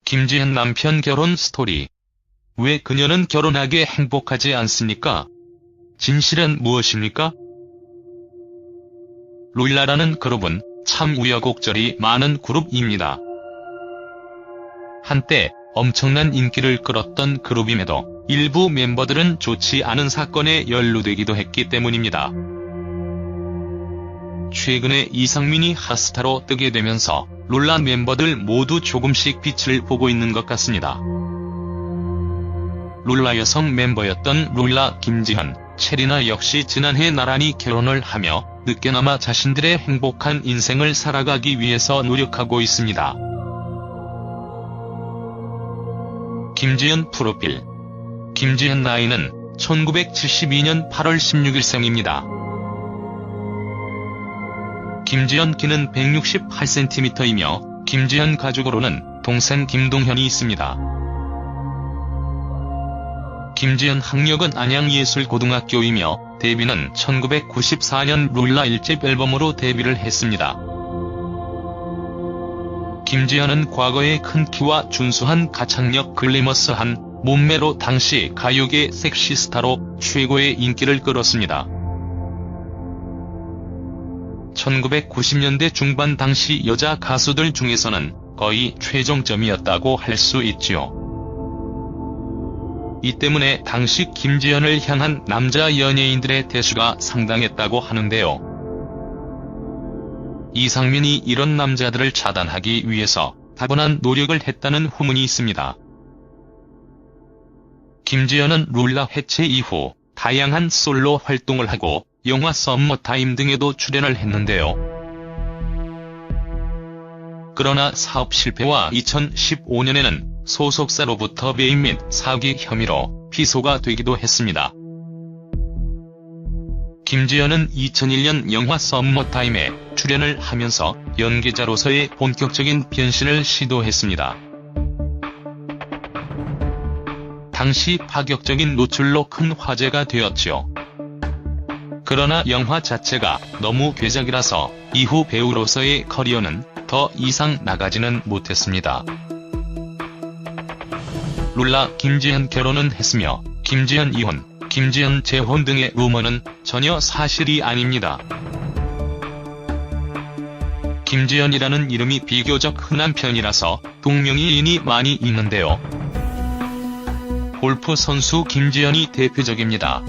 김지현 남편 결혼 스토리. 왜 그녀는 결혼하게 행복하지 않습니까? 진실은 무엇입니까? 룰라라는 그룹은 참 우여곡절이 많은 그룹입니다. 한때 엄청난 인기를 끌었던 그룹임에도 일부 멤버들은 좋지 않은 사건에 연루되기도 했기 때문입니다. 최근에 이상민이 핫스타로 뜨게 되면서 룰라 멤버들 모두 조금씩 빛을 보고 있는 것 같습니다. 룰라 여성 멤버였던 룰라 김지현, 체리나 역시 지난해 나란히 결혼을 하며 늦게나마 자신들의 행복한 인생을 살아가기 위해서 노력하고 있습니다. 김지현 프로필. 김지현 나이는 1972년 8월 16일생입니다. 김지현 키는 168cm이며 김지현 가족으로는 동생 김동현이 있습니다. 김지현 학력은 안양예술고등학교이며 데뷔는 1994년 룰라 1집 앨범으로 데뷔를 했습니다. 김지현은 과거에 큰 키와 준수한 가창력, 글래머스한 몸매로 당시 가요계 섹시스타로 최고의 인기를 끌었습니다. 1990년대 중반 당시 여자 가수들 중에서는 거의 최정점이었다고 할 수 있지요. 이 때문에 당시 김지현을 향한 남자 연예인들의 대수가 상당했다고 하는데요. 이상민이 이런 남자들을 차단하기 위해서 다분한 노력을 했다는 후문이 있습니다. 김지현은 룰라 해체 이후 다양한 솔로 활동을 하고 영화 썸머타임 등에도 출연을 했는데요. 그러나 사업 실패와 2015년에는 소속사로부터 배임 및 사기 혐의로 피소가 되기도 했습니다. 김지현은 2001년 영화 썸머타임에 출연을 하면서 연기자로서의 본격적인 변신을 시도했습니다. 당시 파격적인 노출로 큰 화제가 되었죠. 그러나 영화 자체가 너무 괴작이라서 이후 배우로서의 커리어는 더 이상 나가지는 못했습니다. 룰라 김지현 결혼은 했으며 김지현 이혼, 김지현 재혼 등의 루머는 전혀 사실이 아닙니다. 김지현이라는 이름이 비교적 흔한 편이라서 동명이인이 많이 있는데요. 골프 선수 김지현이 대표적입니다.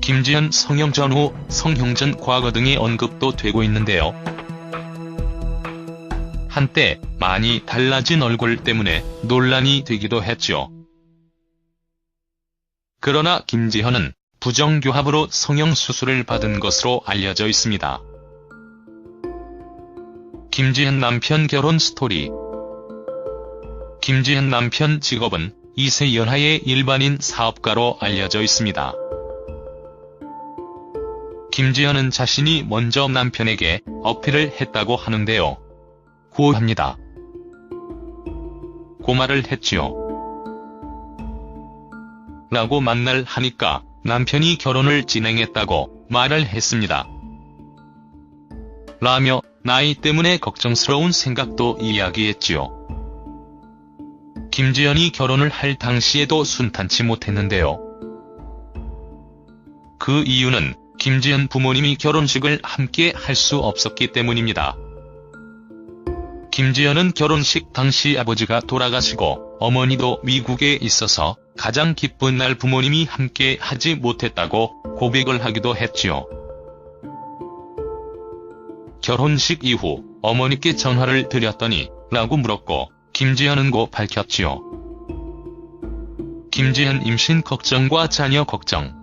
김지현 성형전후, 성형전 과거 등의 언급도 되고 있는데요. 한때 많이 달라진 얼굴 때문에 논란이 되기도 했죠. 그러나 김지현은 부정교합으로 성형수술을 받은 것으로 알려져 있습니다. 김지현 남편 결혼 스토리. 김지현 남편 직업은 2세 연하의 일반인 사업가로 알려져 있습니다. 김지현은 자신이 먼저 남편에게 어필을 했다고 하는데요. 고합니다. 고말을 했지요. 라고 만날 하니까 남편이 결혼을 진행했다고 말을 했습니다. 라며 나이 때문에 걱정스러운 생각도 이야기했지요. 김지현이 결혼을 할 당시에도 순탄치 못했는데요. 그 이유는 김지현 부모님이 결혼식을 함께 할 수 없었기 때문입니다. 김지현은 결혼식 당시 아버지가 돌아가시고 어머니도 미국에 있어서 가장 기쁜 날 부모님이 함께 하지 못했다고 고백을 하기도 했지요. 결혼식 이후 어머니께 전화를 드렸더니 라고 물었고 김지현은 고 밝혔지요. 김지현 임신 걱정과 자녀 걱정.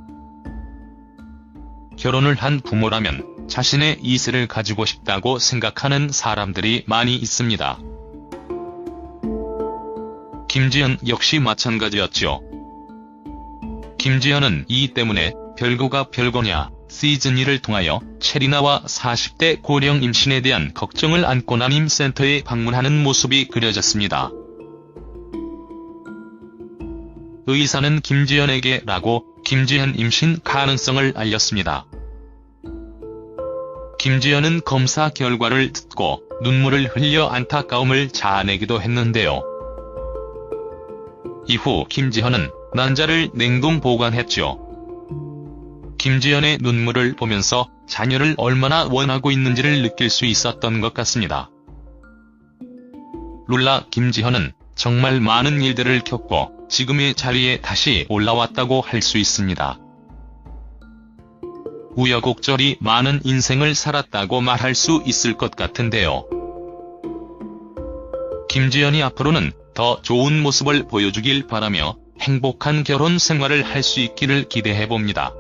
결혼을 한 부모라면 자신의 2세를 가지고 싶다고 생각하는 사람들이 많이 있습니다. 김지현 역시 마찬가지였죠. 김지현은 이 때문에 별거가 별거냐 시즌2를 통하여 체리나와 40대 고령 임신에 대한 걱정을 안고 난임센터에 방문하는 모습이 그려졌습니다. 의사는 김지연에게 라고 김지연 임신 가능성을 알렸습니다. 김지연은 검사 결과를 듣고 눈물을 흘려 안타까움을 자아내기도 했는데요. 이후 김지연은 난자를 냉동 보관했죠. 김지연의 눈물을 보면서 자녀를 얼마나 원하고 있는지를 느낄 수 있었던 것 같습니다. 룰라 김지연은 정말 많은 일들을 겪고 지금의 자리에 다시 올라왔다고 할 수 있습니다. 우여곡절이 많은 인생을 살았다고 말할 수 있을 것 같은데요. 김지연이 앞으로는 더 좋은 모습을 보여주길 바라며 행복한 결혼 생활을 할 수 있기를 기대해봅니다.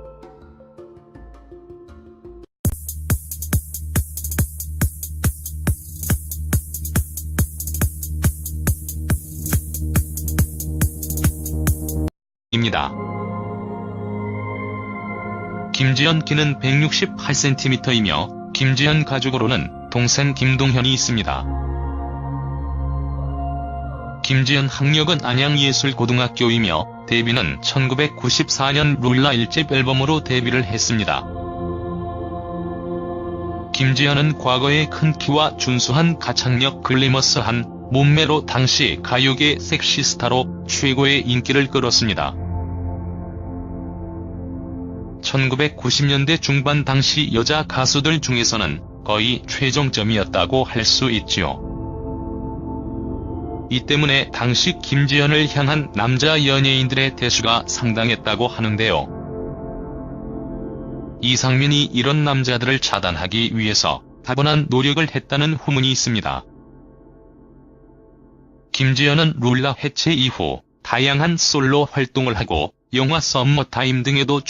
입니다. 김지연 키는 168cm이며 김지연 가족으로는 동생 김동현이 있습니다. 김지연 학력은 안양예술고등학교이며 데뷔는 1994년 룰라 1집 앨범으로 데뷔를 했습니다. 김지연은 과거에 큰 키와 준수한 가창력 글래머스한 몸매로 당시 가요계 섹시스타로 최고의 인기를 끌었습니다. 1990년대 중반 당시 여자 가수들 중에서는 거의 최정점이었다고 할 수 있지요. 이 때문에 당시 김지연을 향한 남자 연예인들의 대수가 상당했다고 하는데요. 이상민이 이런 남자들을 차단하기 위해서 다분한 노력을 했다는 후문이 있습니다. 김지연은 룰라 해체 이후 다양한 솔로 활동을 하고 영화 썸머타임 등에도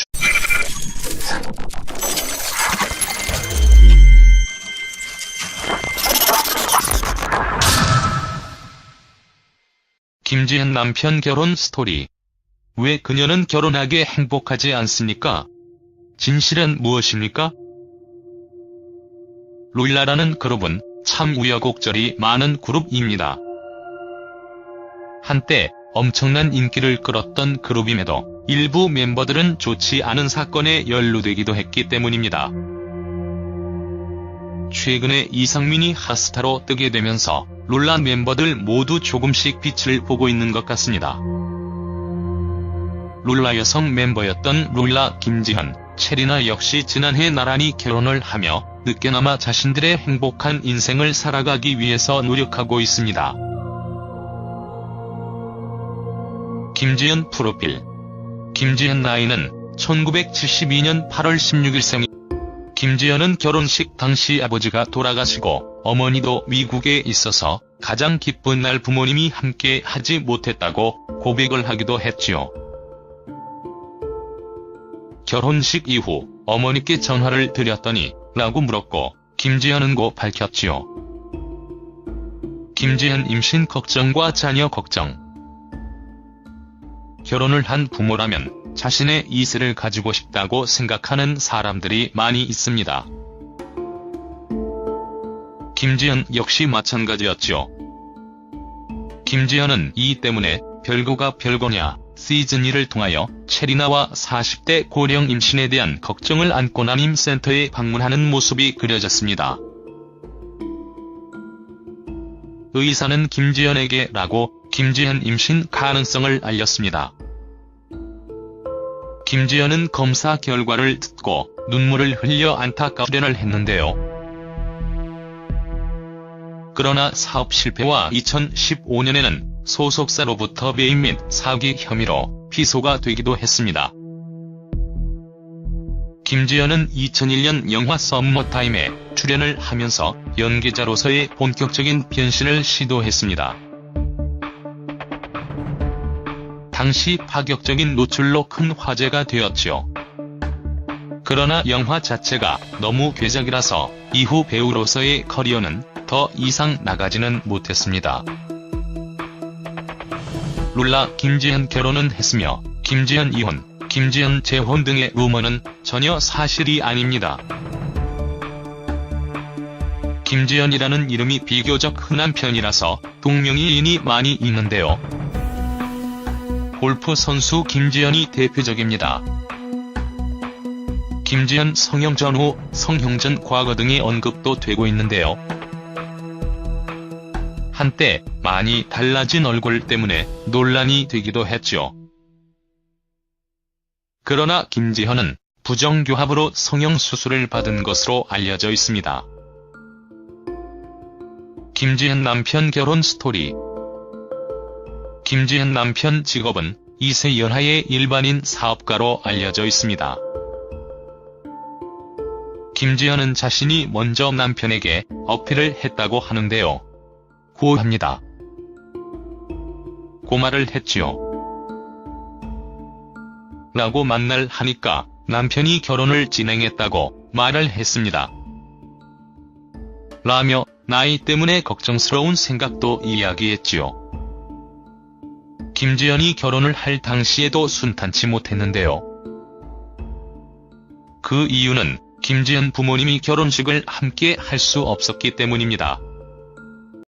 김지연 남편 결혼 스토리. 왜 그녀는 결혼하게 행복하지 않습니까? 진실은 무엇입니까? 룰라라는 그룹은 참 우여곡절이 많은 그룹입니다. 한때 엄청난 인기를 끌었던 그룹임에도 일부 멤버들은 좋지 않은 사건에 연루되기도 했기 때문입니다. 최근에 이상민이 핫스타로 뜨게 되면서 룰라 멤버들 모두 조금씩 빛을 보고 있는 것 같습니다. 룰라 여성 멤버였던 룰라 김지연, 체리나 역시 지난해 나란히 결혼을 하며 늦게나마 자신들의 행복한 인생을 살아가기 위해서 노력하고 있습니다. 김지연 프로필. 김지연 나이는 1972년 8월 16일생. 김지연은 결혼식 당시 아버지가 돌아가시고 어머니도 미국에 있어서 가장 기쁜 날 부모님이 함께 하지 못했다고 고백을 하기도 했지요. 결혼식 이후 어머니께 전화를 드렸더니 라고 물었고 김지연은 고 밝혔지요. 김지연 임신 걱정과 자녀 걱정. 결혼을 한 부모라면 자신의 이세를 가지고 싶다고 생각하는 사람들이 많이 있습니다. 김지연 역시 마찬가지였죠. 김지연은 이 때문에 별거가 별거냐 시즌2를 통하여 체리나와 40대 고령 임신에 대한 걱정을 안고 난임센터에 방문하는 모습이 그려졌습니다. 의사는 김지연에게 라고 김지연 임신 가능성을 알렸습니다. 김지연은 검사 결과를 듣고 눈물을 흘려 안타까움을 했는데요. 그러나 사업 실패와 2015년에는 소속사로부터 배임 및 사기 혐의로 피소가 되기도 했습니다. 김지연은 2001년 영화 썸머타임에 출연을 하면서 연기자로서의 본격적인 변신을 시도했습니다. 당시 파격적인 노출로 큰 화제가 되었지요. 그러나 영화 자체가 너무 괴작이라서 이후 배우로서의 커리어는 더 이상 나가지는 못했습니다. 룰라 김지연 결혼은 했으며 김지연 이혼, 김지연 재혼 등의 루머는 전혀 사실이 아닙니다. 김지연이라는 이름이 비교적 흔한 편이라서 동명이인이 많이 있는데요. 골프 선수 김지현이 대표적입니다. 김지현 성형 전후, 성형 전 과거 등의 언급도 되고 있는데요. 한때 많이 달라진 얼굴 때문에 논란이 되기도 했죠. 그러나 김지현은 부정교합으로 성형수술을 받은 것으로 알려져 있습니다. 김지현 남편 결혼 스토리. 김지현 남편 직업은 2세 연하의 일반인 사업가로 알려져 있습니다. 김지현은 자신이 먼저 남편에게 어필을 했다고 하는데요. 고합니다. 고말을 했지요. 라고 만날 하니까 남편이 결혼을 진행했다고 말을 했습니다. 라며 나이 때문에 걱정스러운 생각도 이야기했지요. 김지현이 결혼을 할 당시에도 순탄치 못했는데요. 그 이유는 김지현 부모님이 결혼식을 함께 할 수 없었기 때문입니다.